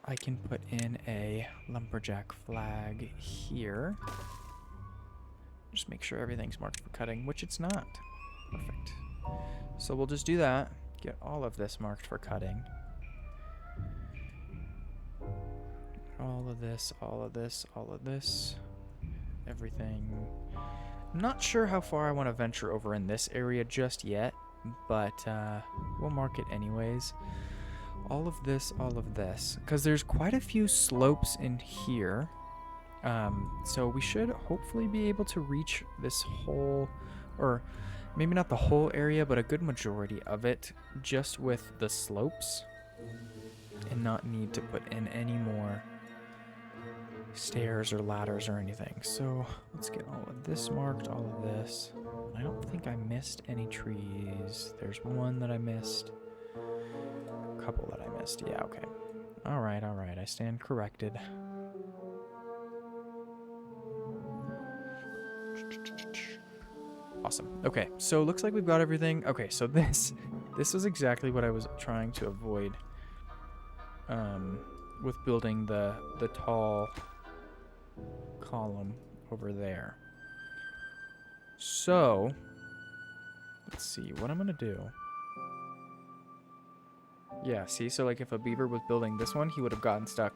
I can put in a lumberjack flag here. Just make sure everything's marked for cutting, which it's not. Perfect. So we'll just do that. Get all of this marked for cutting. All of this, all of this, all of this. Everything. I'm not sure how far I want to venture over in this area just yet, but we'll mark it anyways. All of this, because there's quite a few slopes in here. So we should hopefully be able to reach this whole, or maybe not the whole area, but a good majority of it just with the slopes and not need to put in any more stairs or ladders or anything. So let's get all of this marked, all of this. I don't think I missed any trees. There's one that I missed. A couple that I missed. Yeah, okay. All right. I stand corrected. Awesome. Okay, so looks like we've got everything. Okay, so this was exactly what I was trying to avoid with building the tall column over there. So let's see what I'm gonna do. Yeah, see, so like if a beaver was building this one, he would have gotten stuck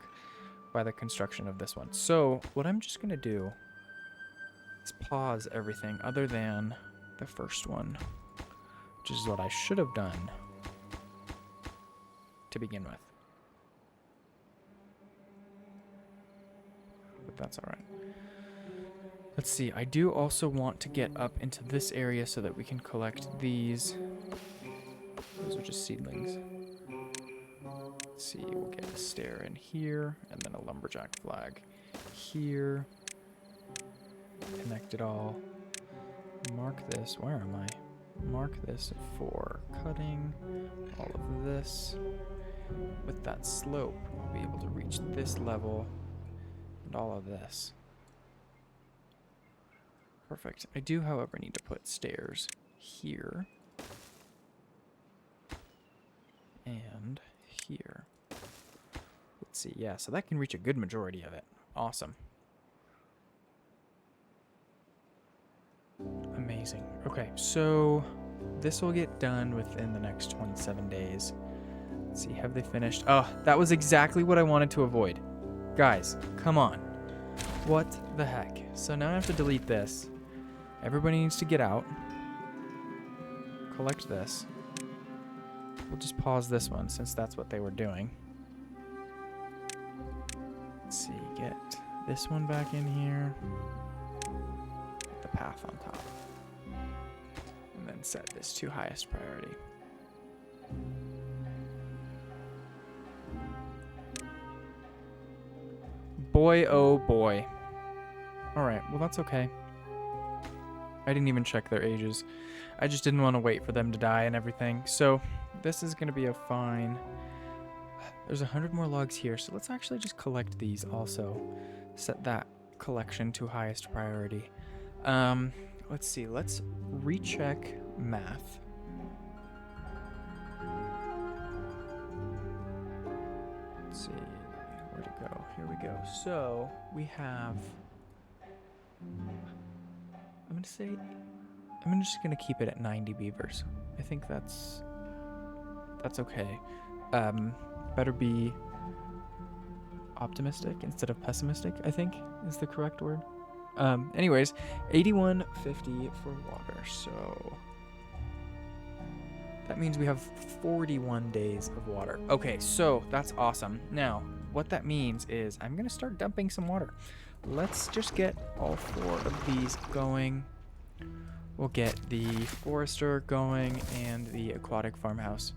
by the construction of this one. So what I'm just gonna do is pause everything other than the first one, which is what I should have done to begin with. But that's all right. Let's see, I do also want to get up into this area so that we can collect these. Those are just seedlings. Let's see, we'll get a stair in here, and then a lumberjack flag here. Connect it all. Mark this. Where am I? Mark this for cutting. All of this. With that slope, we'll be able to reach this level and all of this. Perfect. I do, however, need to put stairs here. And here. Let's see. Yeah, so that can reach a good majority of it. Awesome. Amazing. Okay, so this will get done within the next 27 days. Let's see, have they finished? Oh, that was exactly what I wanted to avoid. Guys, come on. What the heck? So now I have to delete this. Everybody needs to get out. Collect this. We'll just pause this one since that's what they were doing. Let's see, get this one back in here. The path on top. And then set this to highest priority. Boy, oh boy. Alright, well that's okay. I didn't even check their ages. I just didn't want to wait for them to die and everything. So this is going to be a fine. There's 100 more logs here, so let's actually just collect these also. Set that collection to highest priority. Let's see. Let's recheck math. Let's see. Where'd it go? Here we go. So we have... I'm just gonna keep it at 90 beavers. I think that's okay. Better be optimistic instead of pessimistic, I think is the correct word. Anyways, 8150 for water, so that means we have 41 days of water. Okay, so that's awesome. Now, what that means is I'm gonna start dumping some water. Let's just get all 4 of these going. We'll get the forester going and the aquatic farmhouse.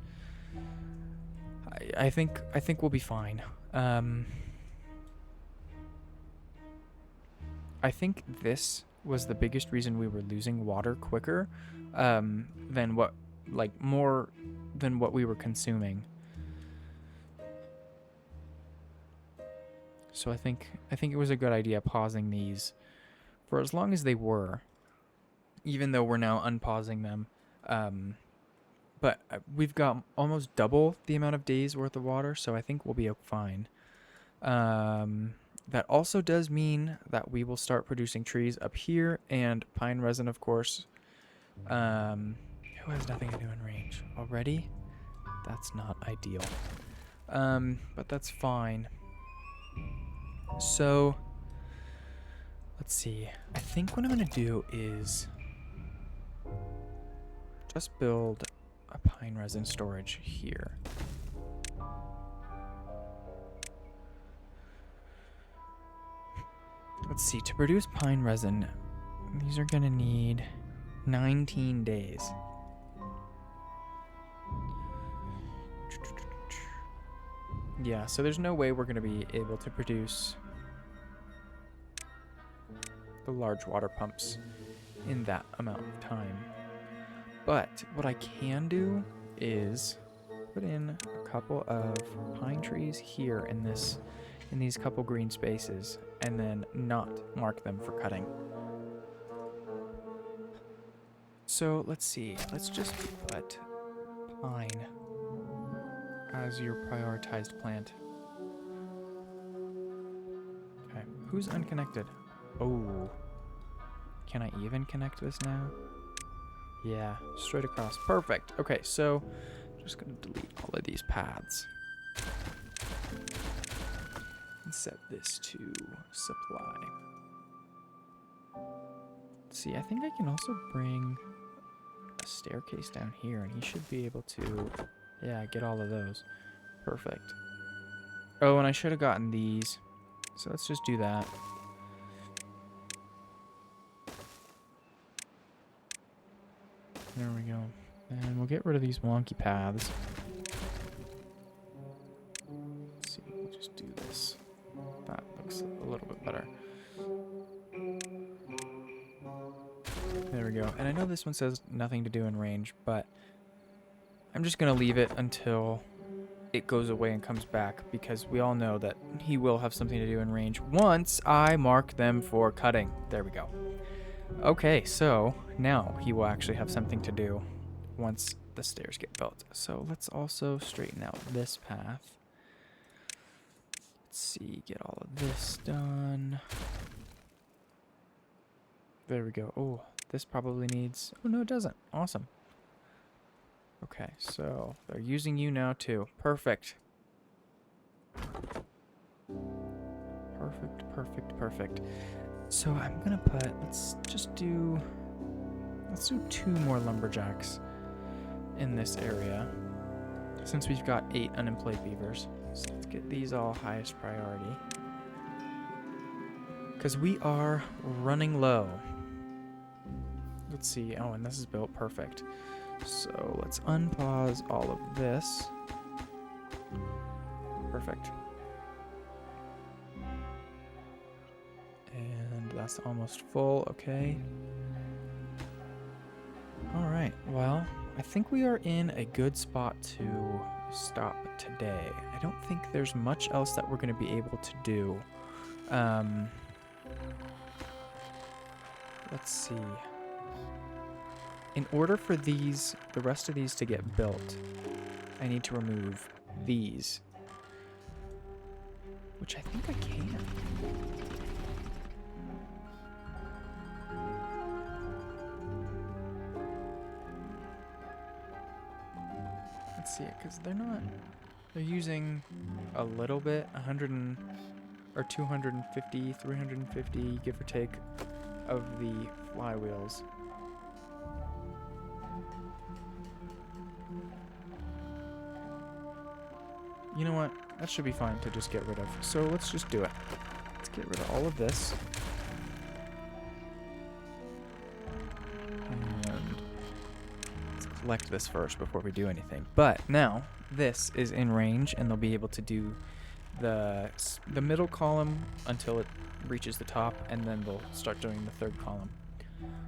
I think we'll be fine. I think this was the biggest reason we were losing water quicker than more than what we were consuming. So I think it was a good idea pausing these for as long as they were, even though we're now unpausing them. But we've got almost double the amount of days worth of water, so I think we'll be fine. That also does mean that we will start producing trees up here and pine resin, of course. Who has nothing to do in range already? That's not ideal. But that's fine. So, let's see. I think what I'm going to do is just build a pine resin storage here. Let's see. To produce pine resin, these are going to need 19 days. Yeah, so there's no way we're going to be able to produce the large water pumps in that amount of time. But what I can do is put in a couple of pine trees here in these couple green spaces, and then not mark them for cutting. So let's see. Let's just put pine as your prioritized plant. Okay, who's unconnected? Oh, can I even connect this now? Yeah, straight across. Perfect. Okay, so I'm just gonna delete all of these paths and set this to supply. Let's see, I think I can also bring a staircase down here, and he should be able to, yeah, get all of those. Perfect. Oh, and I should have gotten these. So let's just do that. There we go. And we'll get rid of these wonky paths. Let's see, we'll just do this. That looks a little bit better. There we go. And I know this one says nothing to do in range, but I'm just going to leave it until it goes away and comes back, because we all know that he will have something to do in range once I mark them for cutting. There we go. Okay, so now he will actually have something to do once the stairs get built. So let's also straighten out this path. Let's see, get all of this done. There we go. Oh, this probably needs... Oh, no, it doesn't. Awesome. Okay, so they're using you now, too. Perfect. Perfect, perfect, perfect. So I'm going to put... Let's do 2 more lumberjacks in this area, since we've got 8 unemployed beavers. So let's get these all highest priority, because we are running low. Let's see. Oh, and this is built perfect. So let's unpause all of this. Perfect. And that's almost full. Okay. All right. Well, I think we are in a good spot to stop today. I don't think there's much else that we're going to be able to do. Let's see. In order for the rest of these to get built, I need to remove these, which I think I can. Let's see it, because they're using a little bit, 250, 350, give or take, of the flywheels. You know what? That should be fine to just get rid of. So let's just do it. Let's get rid of all of this. And let's collect this first before we do anything. But now this is in range, and they'll be able to do the middle column until it reaches the top, and then they'll start doing the third column,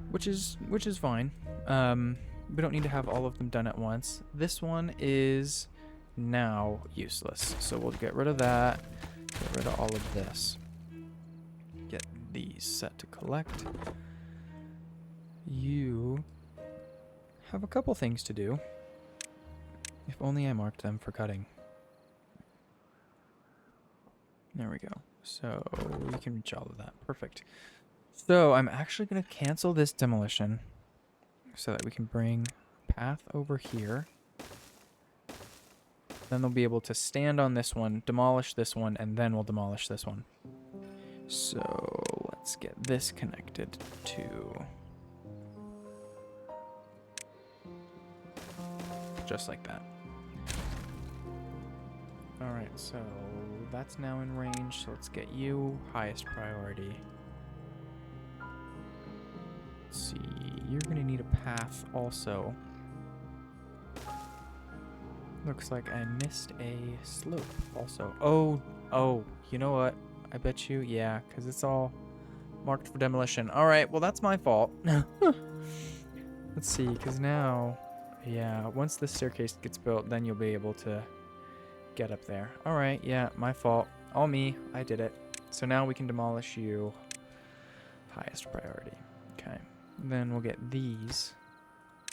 which is fine. We don't need to have all of them done at once. This one is now useless, so we'll get rid of that. Get rid of all of this. Get these set to collect. You have a couple things to do. If only I marked them for cutting. There we go. So we can reach all of that. Perfect. So I'm actually going to cancel this demolition so that we can bring a path over here. Then they'll be able to stand on this one, demolish this one, and then we'll demolish this one. So let's get this connected to... just like that. Alright, so that's now in range, so let's get you highest priority. Let's see, you're gonna need a path also. Looks like I missed a slope also. Oh, you know what? I bet you, yeah, because it's all marked for demolition. Alright, well that's my fault. Let's see, because now, yeah, once the staircase gets built, then you'll be able to get up there. Alright, yeah, my fault. All me, I did it. So now we can demolish you. Highest priority. Okay, then we'll get these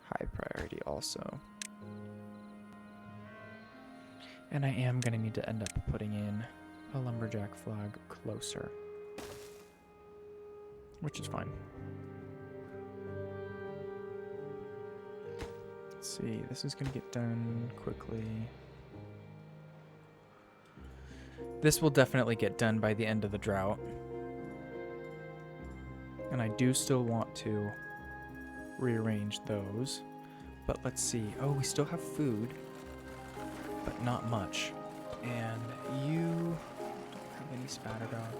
high priority also. And I am going to need to end up putting in a lumberjack flag closer. Which is fine. Let's see, this is going to get done quickly. This will definitely get done by the end of the drought. And I do still want to rearrange those. But let's see. Oh, we still have food. But not much. And you don't have any spatter dog,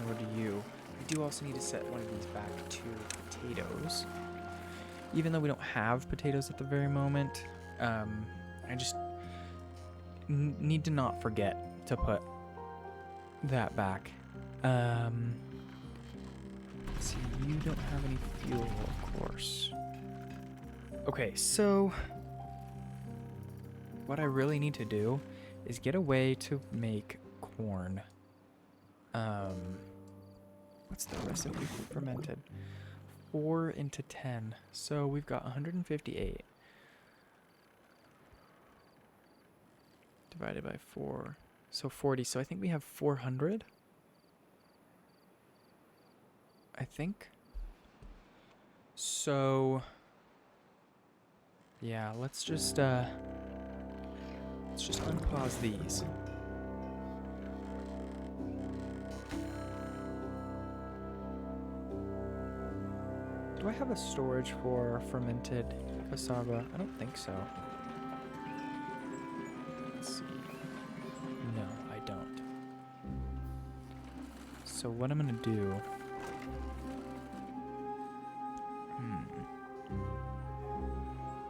nor do you. I do also need to set one of these back to potatoes. Even though we don't have potatoes at the very moment, I just need to not forget to put that back. Let's see, you don't have any fuel, of course. Okay, so what I really need to do is get a way to make corn. What's the recipe for fermented? 4 into 10. So we've got 158. Divided by 4. So 40. So I think we have 400. I think. So yeah, let's just unpause these. Do I have a storage for fermented cassava? I don't think so. Let's see. No, I don't. So what I'm gonna do...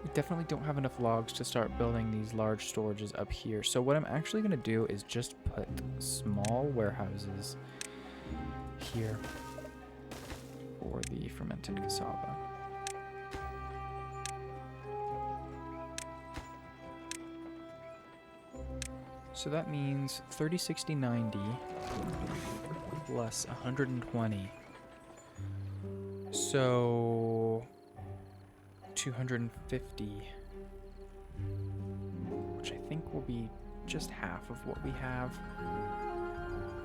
We definitely don't have enough logs to start building these large storages up here. So what I'm actually gonna do is just put small warehouses here for the fermented cassava. So that means 30, 60, 90 plus 120. So 250, which I think will be just half of what we have.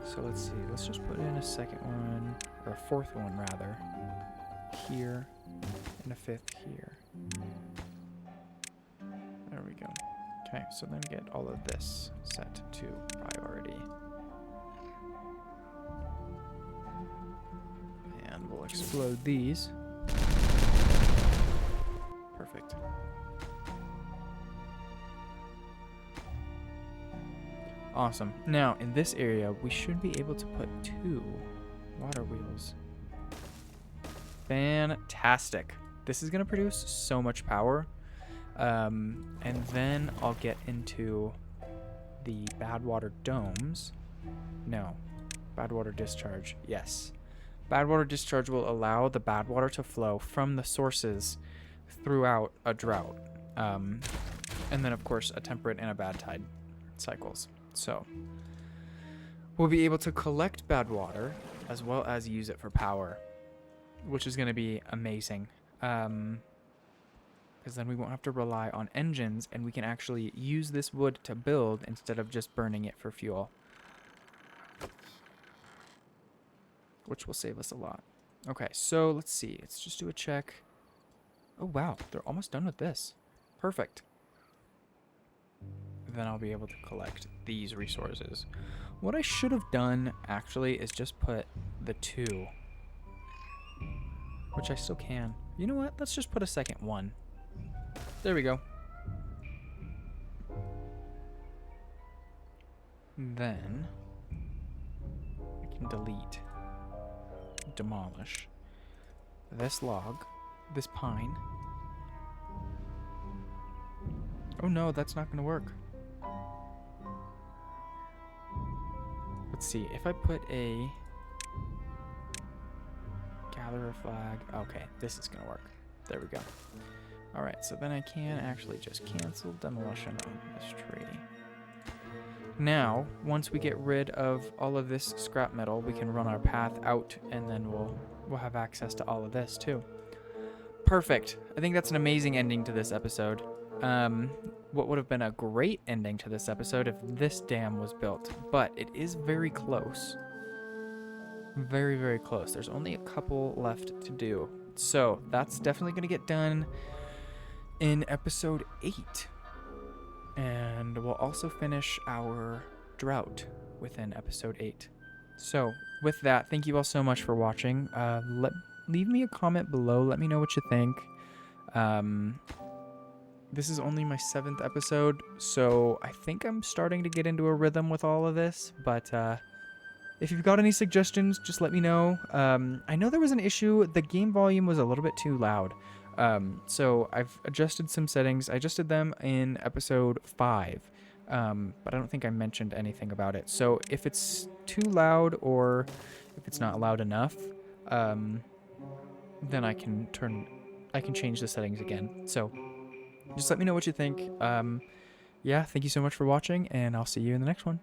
So let's see, let's just put in a second one, or a fourth one rather, here, and a fifth here. There we go. Okay, so then get all of this set to priority. And we'll explode these. Perfect. Awesome. Now, in this area, we should be able to put 2 water wheels. Fantastic. This is going to produce so much power. And then I'll get into the bad water domes. No. Bad water discharge. Yes. Bad water discharge will allow the bad water to flow from the sources throughout a drought. And then, of course, a temperate and a bad tide cycles. So we'll be able to collect bad water as well as use it for power, which is going to be amazing. Because then we won't have to rely on engines, and we can actually use this wood to build instead of just burning it for fuel, which will save us a lot. Okay, so let's see. Let's just do a check. Oh, wow. They're almost done with this. Perfect. Then I'll be able to collect these resources. What I should have done, actually, is just put the 2. Which I still can. You know what? Let's just put a second 1. There we go. Then I can delete, demolish this log, this pine. Oh no, that's not going to work. Let's see, if I put a gather a flag. Okay, this is going to work. There we go. Alright, so then I can actually just cancel demolition on this tree. Now, once we get rid of all of this scrap metal, we can run our path out, and then we'll have access to all of this too. Perfect. I think that's an amazing ending to this episode. What would have been a great ending to this episode if this dam was built, but it is very close. Very, very close. There's only a couple left to do. So that's definitely going to get done in episode 8. And we'll also finish our drought within episode 8. So with that, thank you all so much for watching. Leave me a comment below. Let me know what you think. This is only my 7th episode, so I think I'm starting to get into a rhythm with all of this. But if you've got any suggestions, just let me know. I know there was an issue. The game volume was a little bit too loud. So I've adjusted some settings. I adjusted them in episode 5, but I don't think I mentioned anything about it. So if it's too loud or if it's not loud enough, then I can change the settings again. So just let me know what you think. Yeah, thank you so much for watching, and I'll see you in the next one.